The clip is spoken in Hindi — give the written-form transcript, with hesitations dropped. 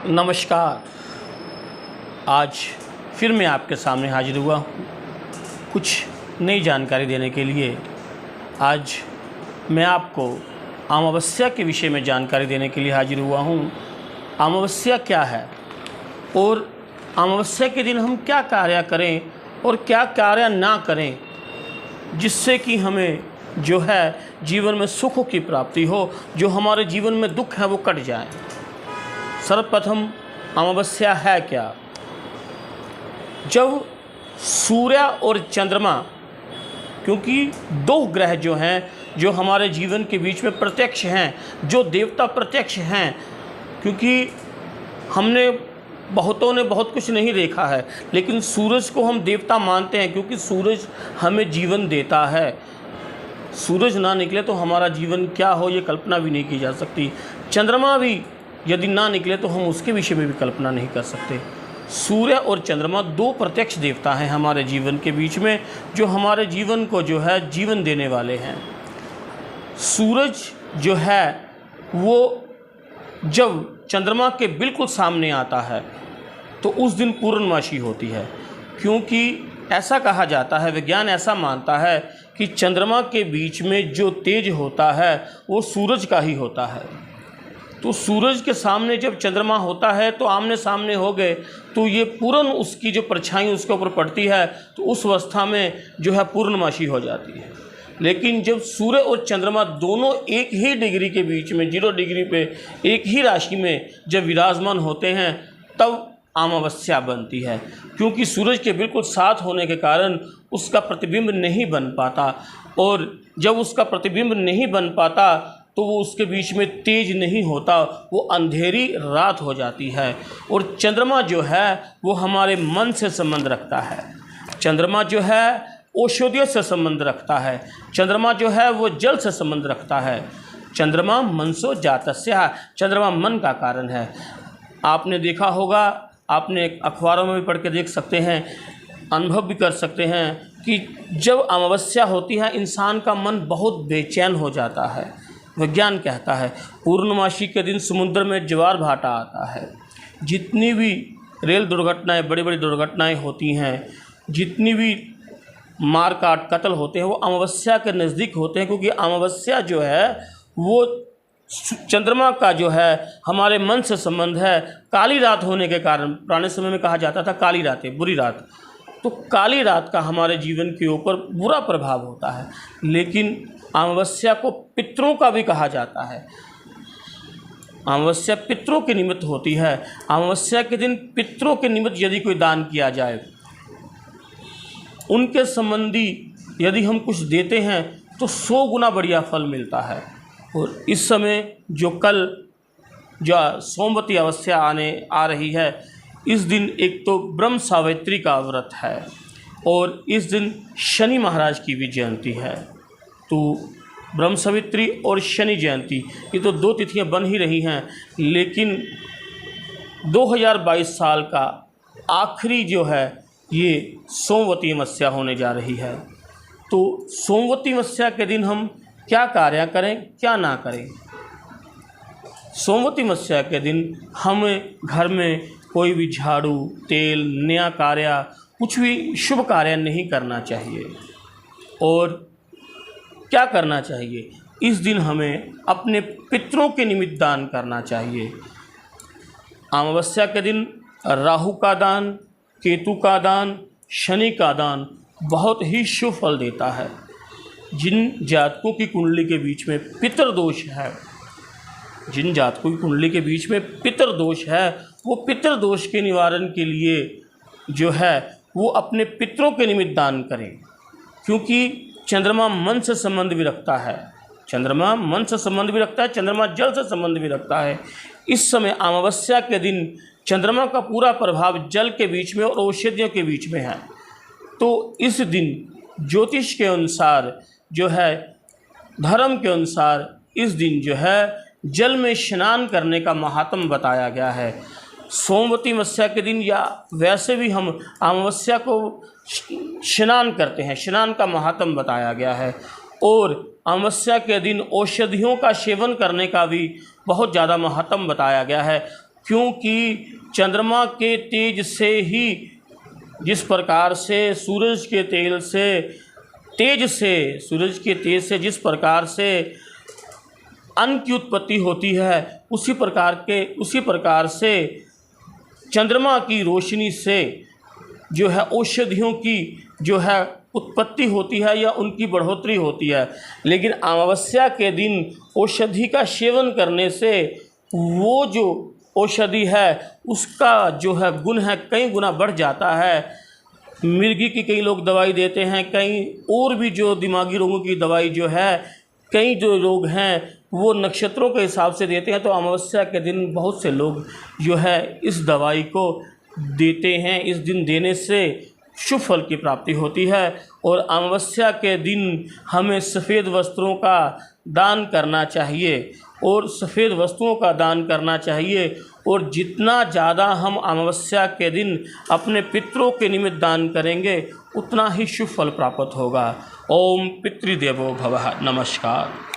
नमस्कार। आज फिर मैं आपके सामने हाजिर हुआ हूँ कुछ नई जानकारी देने के लिए। आज मैं आपको अमावस्या के विषय में जानकारी देने के लिए हाजिर हुआ हूँ। अमावस्या क्या है और अमावस्या के दिन हम क्या कार्य करें और क्या कार्य ना करें जिससे कि हमें जो है जीवन में सुखों की प्राप्ति हो, जो हमारे जीवन में दुख है वो कट जाए। सर्वप्रथम अमावस्या है क्या? जब सूर्य और चंद्रमा, क्योंकि दो ग्रह जो हैं जो हमारे जीवन के बीच में प्रत्यक्ष हैं, जो देवता प्रत्यक्ष हैं, क्योंकि हमने बहुतों ने बहुत कुछ नहीं देखा है लेकिन सूरज को हम देवता मानते हैं क्योंकि सूरज हमें जीवन देता है। सूरज ना निकले तो हमारा जीवन क्या हो ये कल्पना भी नहीं की जा सकती। चंद्रमा भी यदि ना निकले तो हम उसके विषय में भी कल्पना नहीं कर सकते। सूर्य और चंद्रमा दो प्रत्यक्ष देवता हैं हमारे जीवन के बीच में, जो हमारे जीवन को जो है जीवन देने वाले हैं। सूरज जो है वो जब चंद्रमा के बिल्कुल सामने आता है तो उस दिन पूर्णमासी होती है, क्योंकि ऐसा कहा जाता है, विज्ञान ऐसा मानता है कि चंद्रमा के बीच में जो तेज होता है वो सूरज का ही होता है। तो सूरज के सामने जब चंद्रमा होता है तो आमने सामने हो गए तो ये पूर्ण उसकी जो परछाई उसके ऊपर पड़ती है तो उस अवस्था में जो है पूर्णमासी हो जाती है। लेकिन जब सूर्य और चंद्रमा दोनों एक ही डिग्री के बीच में 0 डिग्री पे एक ही राशि में जब विराजमान होते हैं तब अमावस्या बनती है, क्योंकि सूरज के बिल्कुल साथ होने के कारण उसका प्रतिबिंब नहीं बन पाता, और जब उसका प्रतिबिंब नहीं बन पाता तो वो उसके बीच में तेज नहीं होता, वो अंधेरी रात हो जाती है। और चंद्रमा जो है वो हमारे मन से संबंध रखता है। चंद्रमा जो है औषधियों से संबंध रखता है। चंद्रमा जो है वो जल से संबंध रखता है। चंद्रमा मनसो जातस्य, चंद्रमा मन का कारण है। आपने देखा होगा, आपने अखबारों में भी पढ़ के देख सकते हैं, अनुभव भी कर सकते हैं कि जब अमावस्या होती है इंसान का मन बहुत बेचैन हो जाता है। विज्ञान कहता है पूर्णमासी के दिन समुद्र में ज्वार भाटा आता है। जितनी भी रेल दुर्घटनाएं, बड़ी बड़ी दुर्घटनाएं होती हैं, जितनी भी मार काट कत्ल होते हैं वो अमावस्या के नज़दीक होते हैं, क्योंकि अमावस्या जो है वो चंद्रमा का जो है हमारे मन से संबंध है। काली रात होने के कारण पुराने समय में कहा जाता था काली रात है, बुरी रात, तो काली रात का हमारे जीवन के ऊपर बुरा प्रभाव होता है। लेकिन अमावस्या को पितरों का भी कहा जाता है। अमावस्या पितरों के निमित्त होती है। अमावस्या के दिन पितरों के निमित्त यदि कोई दान किया जाए, उनके संबंधी यदि हम कुछ देते हैं तो 100 गुना बढ़िया फल मिलता है। और इस समय जो कल जो सोमवती अमावस्या आ रही है, इस दिन एक तो ब्रह्म सावित्री का व्रत है और इस दिन शनि महाराज की भी जयंती है। तो ब्रह्म सावित्री और शनि जयंती ये तो 2 तिथियां बन ही रही हैं, लेकिन 2022 साल का आखिरी जो है ये सोमवती अमावस्या होने जा रही है। तो सोमवती अमावस्या के दिन हम क्या कार्य करें, क्या ना करें। सोमवती अमावस्या के दिन हमें घर में कोई भी झाड़ू, तेल, नया कार्य, कुछ भी शुभ कार्य नहीं करना चाहिए। और क्या करना चाहिए, इस दिन हमें अपने पितरों के निमित्त दान करना चाहिए। अमावस्या के दिन राहु का दान, केतु का दान, शनि का दान बहुत ही शुभ फल देता है। जिन जातकों की कुंडली के बीच में पितृदोष है, जिन जातकों की कुंडली के बीच में पितृदोष है, वो पितृदोष के निवारण के लिए जो है वो अपने पितरों के निमित्त दान करें, क्योंकि चंद्रमा मन से संबंध भी रखता है। चंद्रमा मन से संबंध भी रखता है, चंद्रमा जल से संबंध भी रखता है। इस समय अमावस्या के दिन चंद्रमा का पूरा प्रभाव जल के बीच में और औषधियों के बीच में है। तो इस दिन ज्योतिष के अनुसार जो है, धर्म के अनुसार इस दिन जो है जल में स्नान करने का महात्म बताया गया है। सोमवती अमावस्या के दिन या वैसे भी हम अमावस्या को स्नान करते हैं, स्नान का महात्म बताया गया है। और अमावस्या के दिन औषधियों का सेवन करने का भी बहुत ज़्यादा महत्व बताया गया है। क्योंकि चंद्रमा के तेज से ही, जिस प्रकार से सूरज के तेज से जिस प्रकार से अन्न की उत्पत्ति होती है, उसी प्रकार से चंद्रमा की रोशनी से जो है औषधियों की जो है उत्पत्ति होती है या उनकी बढ़ोतरी होती है। लेकिन अमावस्या के दिन औषधि का सेवन करने से वो जो औषधि है उसका जो है गुण है कई गुना बढ़ जाता है। मिर्गी की कई लोग दवाई देते हैं, कई और भी जो दिमागी रोगों की दवाई जो है, कई जो रोग हैं वो नक्षत्रों के हिसाब से देते हैं। तो अमावस्या के दिन बहुत से लोग जो है इस दवाई को देते हैं। इस दिन देने से शुभ फल की प्राप्ति होती है। और अमावस्या के दिन हमें सफ़ेद वस्त्रों का दान करना चाहिए और सफ़ेद वस्तुओं का दान करना चाहिए। और जितना ज़्यादा हम अमावस्या के दिन अपने पितरों के निमित्त दान करेंगे उतना ही शुभ फल प्राप्त होगा। ओम पितृदेवो भवः। नमस्कार।